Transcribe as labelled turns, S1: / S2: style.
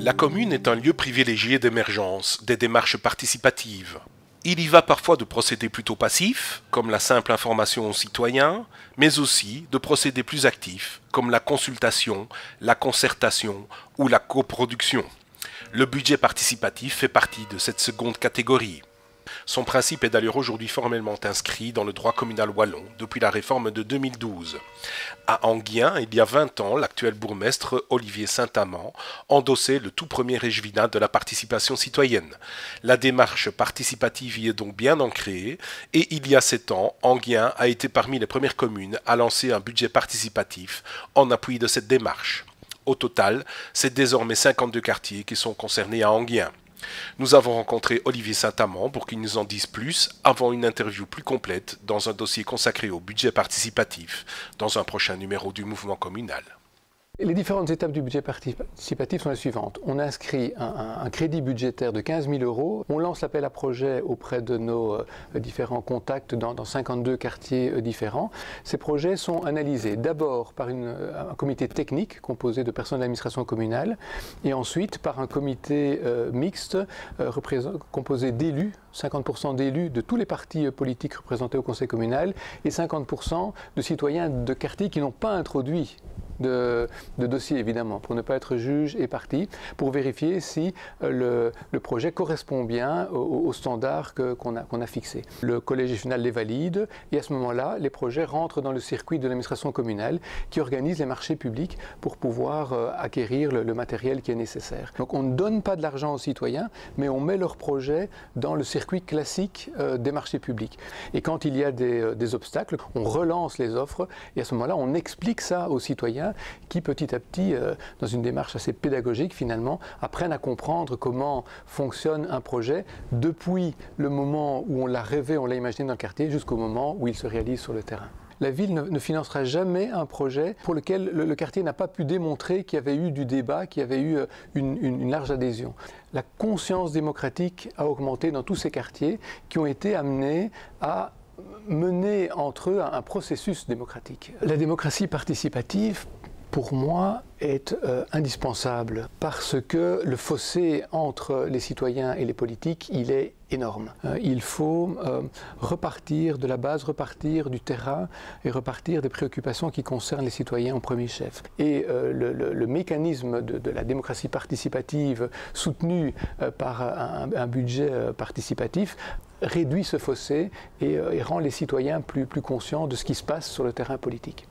S1: La commune est un lieu privilégié d'émergence des démarches participatives. Il y va parfois de procédés plutôt passifs, comme la simple information aux citoyens, mais aussi de procédés plus actifs, comme la consultation, la concertation ou la coproduction. Le budget participatif fait partie de cette seconde catégorie. Son principe est d'ailleurs aujourd'hui formellement inscrit dans le droit communal wallon depuis la réforme de 2012. À Enghien, il y a 20 ans, l'actuel bourgmestre Olivier Saint-Amand endossait le tout premier régivinat de la participation citoyenne. La démarche participative y est donc bien ancrée et il y a 7 ans, Enghien a été parmi les premières communes à lancer un budget participatif en appui de cette démarche. Au total, c'est désormais 52 quartiers qui sont concernés à Enghien. Nous avons rencontré Olivier Saint-Amand pour qu'il nous en dise plus avant une interview plus complète dans un dossier consacré au budget participatif dans un prochain numéro du mouvement communal.
S2: Les différentes étapes du budget participatif sont les suivantes. On inscrit un crédit budgétaire de 15 000 €. On lance l'appel à projet auprès de nos différents contacts dans 52 quartiers différents. Ces projets sont analysés d'abord par un comité technique composé de personnes de l'administration communale et ensuite par un comité mixte composé d'élus, 50% d'élus de tous les partis politiques représentés au conseil communal et 50% de citoyens de quartiers qui n'ont pas introduit de dossier, évidemment, pour ne pas être juge et partie, pour vérifier si le projet correspond bien aux standards qu'on a fixés. Le collège final les valide et à ce moment-là, les projets rentrent dans le circuit de l'administration communale qui organise les marchés publics pour pouvoir acquérir le matériel qui est nécessaire. Donc on ne donne pas de l'argent aux citoyens, mais on met leurs projets dans le circuit classique des marchés publics. Et quand il y a des obstacles, on relance les offres et à ce moment-là, on explique ça aux citoyens qui petit à petit, dans une démarche assez pédagogique finalement, apprennent à comprendre comment fonctionne un projet depuis le moment où on l'a rêvé, on l'a imaginé dans le quartier, jusqu'au moment où il se réalise sur le terrain. La ville ne financera jamais un projet pour lequel le quartier n'a pas pu démontrer qu'il y avait eu du débat, qu'il y avait eu une large adhésion. La conscience démocratique a augmenté dans tous ces quartiers qui ont été amenés à mener entre eux un processus démocratique. La démocratie participative, pour moi, est indispensable parce que le fossé entre les citoyens et les politiques, il est énorme. Il faut repartir de la base, repartir du terrain et repartir des préoccupations qui concernent les citoyens au premier chef. Et le mécanisme de la démocratie participative soutenu par un budget participatif réduit ce fossé et rend les citoyens plus conscients de ce qui se passe sur le terrain politique.